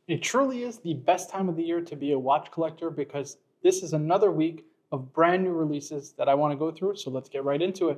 It truly is the best time of the year to be a watch collector because this is another week of brand new releases that I want to go through. So let's get right into it.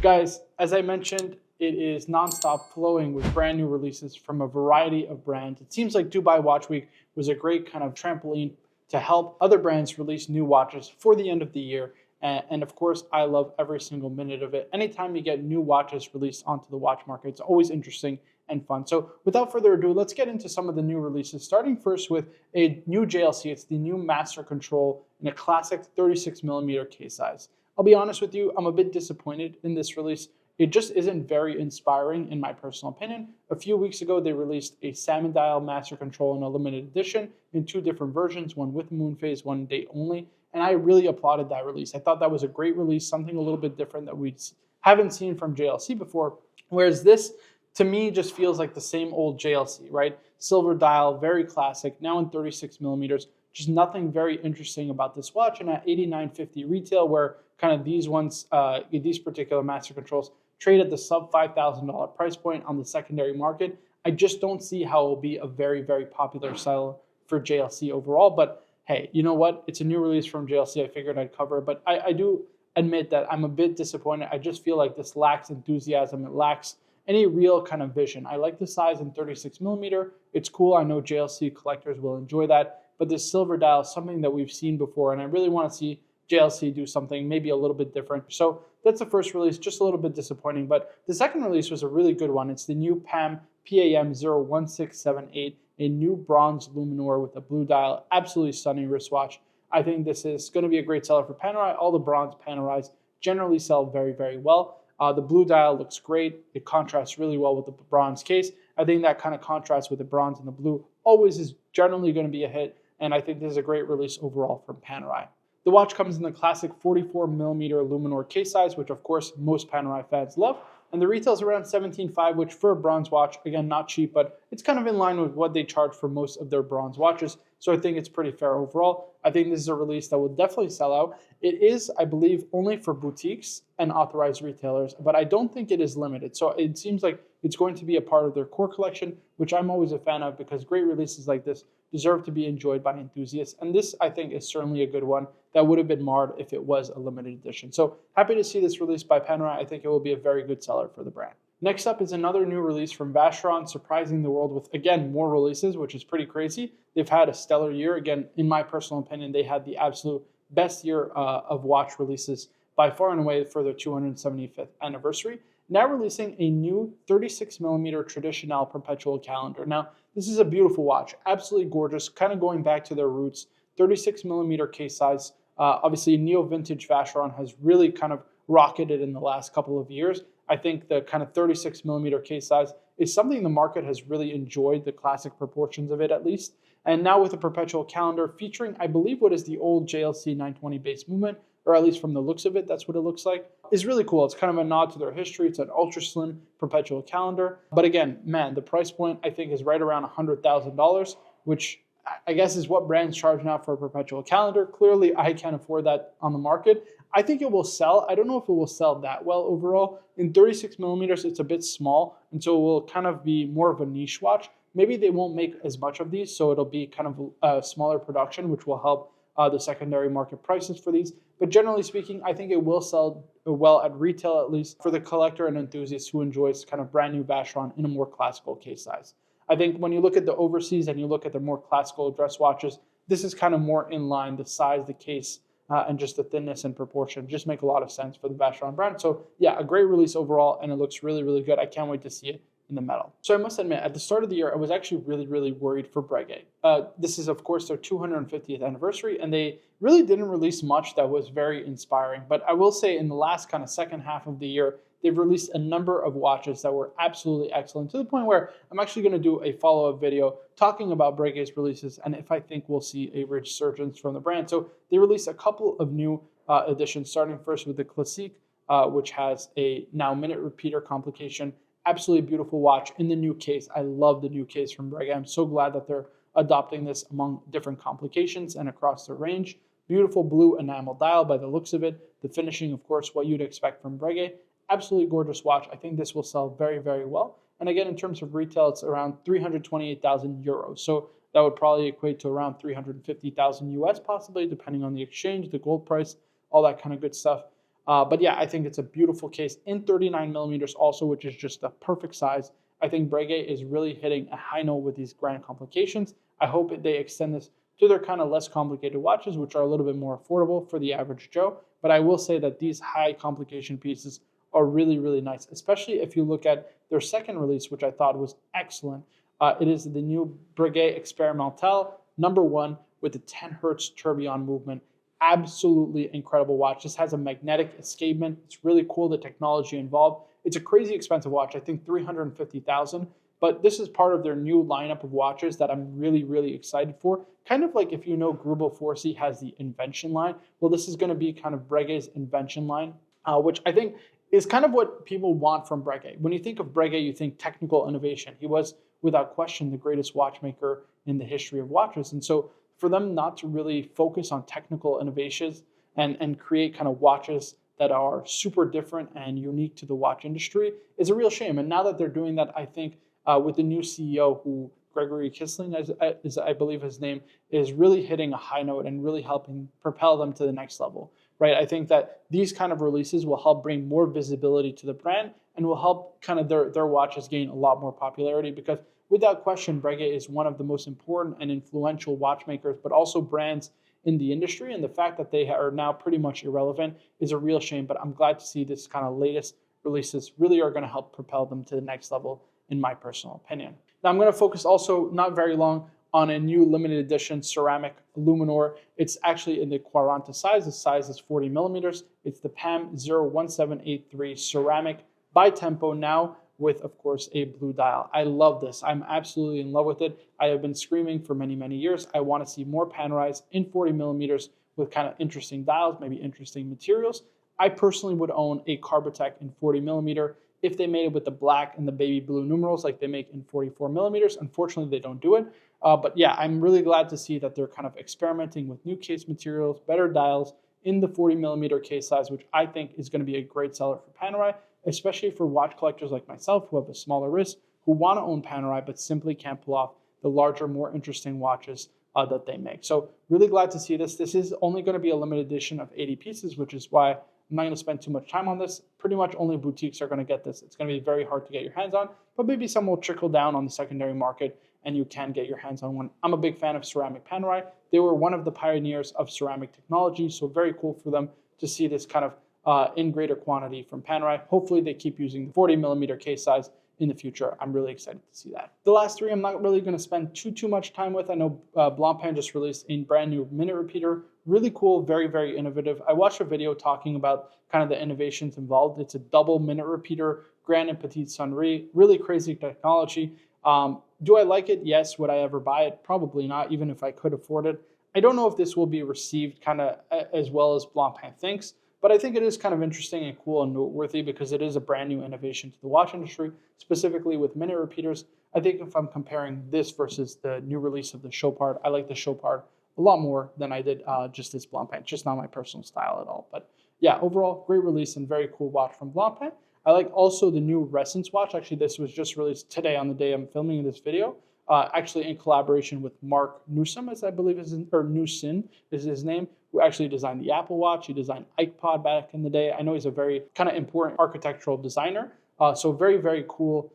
Guys, as I mentioned, it is nonstop flowing with brand new releases from a variety of brands. It seems like Dubai Watch Week was a great kind of trampoline to help other brands release new watches for the end of the year. And of course, I love every single minute of it. Anytime you get new watches released onto the watch market, it's always interesting and fun. So without further ado, let's get into some of the new releases, starting first with a new JLC. It's the new Master Control in a classic 36mm case size. I'll be honest with you, I'm a bit disappointed in this release. It just isn't very inspiring in my personal opinion. A few weeks ago, they released a salmon dial Master Control in a limited edition in two different versions, one with moon phase, one day only. And I really applauded that release. I thought that was a great release, something a little bit different that we haven't seen from JLC before. Whereas this, to me, just feels like the same old JLC, right? Silver dial, very classic, now in 36mm. Just nothing very interesting about this watch. And at $89.50 retail, where kind of these ones, these particular Master Controls trade at the sub $5,000 price point on the secondary market, I just don't see how it will be a very, very popular seller for JLC overall. But hey, you know what? It's a new release from JLC. I figured I'd cover it. But I do admit that I'm a bit disappointed. I just feel like this lacks enthusiasm. It lacks any real kind of vision. I like the size in 36mm. It's cool. I know JLC collectors will enjoy that. But this silver dial is something that we've seen before, and I really want to see JLC do something maybe a little bit different. So that's the first release, just a little bit disappointing. But the second release was a really good one. It's the new PAM 01678, a new bronze Luminor with a blue dial, absolutely stunning wristwatch. I think this is going to be a great seller for Panerai. All the bronze Panerais generally sell very, very well. The blue dial looks great. It contrasts really well with the bronze case. I think that kind of contrast with the bronze and the blue always is generally going to be a hit. And I think this is a great release overall from Panerai. The watch comes in the classic 44mm Luminor case size, which of course most Panerai fans love. And the retail is around $17.5, which for a bronze watch, again, not cheap, but it's kind of in line with what they charge for most of their bronze watches. So I think it's pretty fair overall. I think this is a release that will definitely sell out. It is, I believe, only for boutiques and authorized retailers, but I don't think it is limited. So it seems like it's going to be a part of their core collection, which I'm always a fan of because great releases like this deserve to be enjoyed by enthusiasts. And this, I think, is certainly a good one that would have been marred if it was a limited edition. So happy to see this release by Panerai. I think it will be a very good seller for the brand. Next up is another new release from Vacheron, surprising the world with, again, more releases, which is pretty crazy. They've had a stellar year. Again, in my personal opinion, they had the absolute best year of watch releases by far and away for their 275th anniversary. Now releasing a new 36mm Traditional Perpetual Calendar. Now, this is a beautiful watch, absolutely gorgeous, kind of going back to their roots. 36mm case size. Obviously, neo-vintage Vacheron has really kind of rocketed in the last couple of years. I think the kind of 36mm case size is something the market has really enjoyed, the classic proportions of it at least. And now with a perpetual calendar featuring, I believe, what is the old JLC 920 base movement, or at least from the looks of it, that's what it looks like. It's really cool. It's kind of a nod to their history. It's an ultra slim perpetual calendar. But again, man, the price point I think is right around $100,000, which I guess is what brands charge now for a perpetual calendar. Clearly, I can't afford that on the market. I think it will sell. I don't know if it will sell that well overall. In 36mm, it's a bit small, and so it will kind of be more of a niche watch. Maybe they won't make as much of these, so it'll be kind of a smaller production, which will help the secondary market prices for these. But generally speaking, I think it will sell well at retail, at least for the collector and enthusiast who enjoys kind of brand new Vacheron in a more classical case size. I think when you look at the overseas and you look at the more classical dress watches, this is kind of more in line. The size, the case, and just the thinness and proportion just make a lot of sense for the Vacheron brand. So yeah, a great release overall, and it looks really, really good. I can't wait to see it in the metal. So I must admit, at the start of the year, I was actually really, really worried for Breguet. This is, of course, their 250th anniversary, and they really didn't release much that was very inspiring. But I will say in the last kind of second half of the year, they've released a number of watches that were absolutely excellent, to the point where I'm actually going to do a follow-up video talking about Breguet's releases and if I think we'll see a resurgence from the brand. So they released a couple of new editions, starting first with the Classique, which has a now minute repeater complication. Absolutely beautiful watch in the new case. I love the new case from Breguet. I'm so glad that they're adopting this among different complications and across the range. Beautiful blue enamel dial by the looks of it. The finishing, of course, what you'd expect from Breguet. Absolutely gorgeous watch. I think this will sell very, very well. And again, in terms of retail, it's around 328,000 euros. So that would probably equate to around 350,000 US, possibly, depending on the exchange, the gold price, all that kind of good stuff. But yeah, I think it's a beautiful case in 39 millimeters also, which is just the perfect size. I think Breguet is really hitting a high note with these grand complications. I hope they extend this to their kind of less complicated watches, which are a little bit more affordable for the average Joe. But I will say that these high complication pieces are really, really nice, especially if you look at their second release, which I thought was excellent. It is the new Breguet Experimental #1 with the 10 hertz tourbillon movement. Absolutely incredible watch. This has a magnetic escapement. It's really cool, the technology involved. It's a crazy expensive watch, I think 350,000. But this is part of their new lineup of watches that I'm really, really excited for. Kind of like if you know Greubel Forsey has the Invention line. Well, this is going to be kind of Breguet's Invention line, which I think is kind of what people want from Breguet. When you think of Breguet, you think technical innovation. He was, without question, the greatest watchmaker in the history of watches. And so for them not to really focus on technical innovations and create kind of watches that are super different and unique to the watch industry is a real shame. And now that they're doing that, I think with the new CEO, who Gregory Kisling, is I believe his name, is really hitting a high note and really helping propel them to the next level, right? I think that these kind of releases will help bring more visibility to the brand and will help kind of their watches gain a lot more popularity, because without question, Breguet is one of the most important and influential watchmakers, but also brands in the industry. And the fact that they are now pretty much irrelevant is a real shame, but I'm glad to see this kind of latest releases really are going to help propel them to the next level, in my personal opinion. Now I'm going to focus also, not very long, on a new limited edition ceramic Luminor. It's actually in the 40 size. The size is 40 millimeters. It's the PAM 01783 ceramic by Tempo, now with, of course, a blue dial. I love this. I'm absolutely in love with it. I have been screaming for many, many years. I want to see more Panerais in 40 millimeters with kind of interesting dials, maybe interesting materials. I personally would own a Carbotech in 40 millimeter if they made it with the black and the baby blue numerals like they make in 44 millimeters. Unfortunately, they don't do it. But yeah, I'm really glad to see that they're kind of experimenting with new case materials, better dials in the 40 millimeter case size, which I think is going to be a great seller for Panerai, especially for watch collectors like myself who have a smaller wrist, who want to own Panerai but simply can't pull off the larger, more interesting watches that they make. So really glad to see this. This is only going to be a limited edition of 80 pieces, which is why I'm not going to spend too much time on this. Pretty much only boutiques are going to get this. It's going to be very hard to get your hands on, but maybe some will trickle down on the secondary market and you can get your hands on one. I'm a big fan of ceramic Panerai. They were one of the pioneers of ceramic technology, so very cool for them to see this kind of in greater quantity from Panerai. Hopefully they keep using the 40 millimeter case size in the future. I'm really excited to see that. The last three I'm not really going to spend too much time with. I know Blancpain just released a brand new minute repeater. Really cool, very, very innovative. I watched a video talking about kind of the innovations involved. It's a double minute repeater, grand and petite sonnerie, really crazy technology. Do I like it? Yes. Would I ever buy it? Probably not, even if I could afford it. I don't know if this will be received kind of as well as Blancpain thinks, but I think it is kind of interesting and cool and noteworthy because it is a brand new innovation to the watch industry, specifically with minute repeaters. I think if I'm comparing this versus the new release of the Chopard, I like the Chopard a lot more than I did just this Blancpain. It's just not my personal style at all. But yeah, overall, great release and very cool watch from Blancpain. I like also the new Resonance watch. Actually, this was just released today on the day I'm filming this video. Actually in collaboration with Mark Newsom, as I believe is Newson is his name, who actually designed the Apple Watch. He designed iPod back in the day. I know he's a very kind of important architectural designer. So very, very cool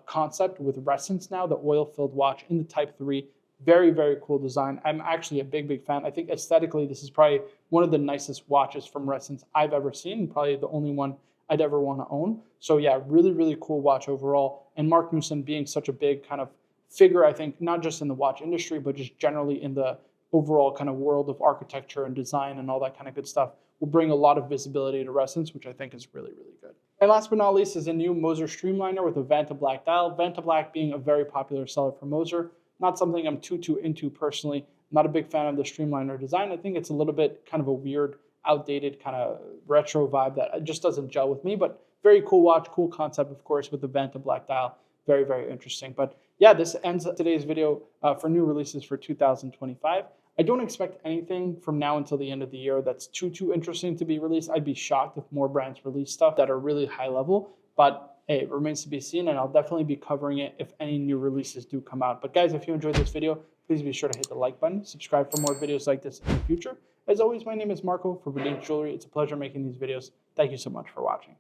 concept with Resonance now, the oil-filled watch in the Type 3. Very, very cool design. I'm actually a big, big fan. I think aesthetically, this is probably one of the nicest watches from Resonance I've ever seen, and probably the only one I'd ever want to own. So yeah, really, really cool watch overall. And Mark Newson being such a big kind of figure, I think, not just in the watch industry, but just generally in the overall kind of world of architecture and design and all that kind of good stuff, will bring a lot of visibility to Resonance, which I think is really, really good. And last but not least is a new Moser Streamliner with a Vanta Black dial. Vanta Black being a very popular seller for Moser. Not something I'm too into personally. Not a big fan of the Streamliner design. I think it's a little bit kind of a weird, outdated kind of retro vibe that just doesn't gel with me, but very cool watch, cool concept, of course, with the Vanta Black dial. Very, very interesting. But yeah, this ends today's video for new releases for 2025. I don't expect anything from now until the end of the year that's too interesting to be released. I'd be shocked if more brands release stuff that are really high level, but hey, it remains to be seen, and I'll definitely be covering it if any new releases do come out. But guys, if you enjoyed this video, please be sure to hit the like button, subscribe for more videos like this in the future. As always, my name is Marco for Redeemed Jewelry. It's a pleasure making these videos. Thank you so much for watching.